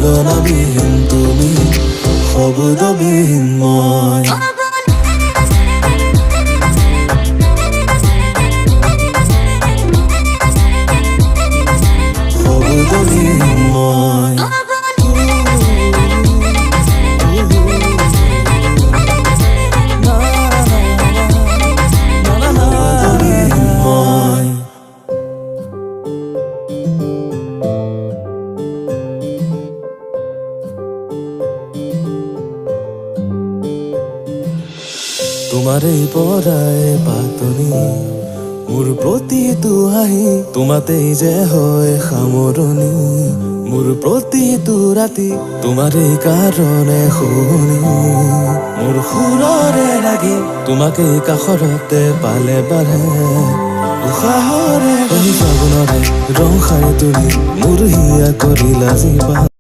তুলনাবিহীন তুমি, শব্দবিহীন মই। শব্দবিহীন মই। তোমাৰে পৰাই পাতনি মোৰ প্ৰতিটো হাঁহি, তোমাতেই যে হয় সামৰণি। মোৰ প্ৰতিটো ৰাতি তোমাৰে কাৰণে শুৱনি। মোৰ সুৰৰে লাগি তোমাকে কাষৰতে পালে বাঢ়ে, উশাহৰে ফাগুনৰে ৰং সাৰি তুলি মোৰ হিয়া কৰিলা জীৱা।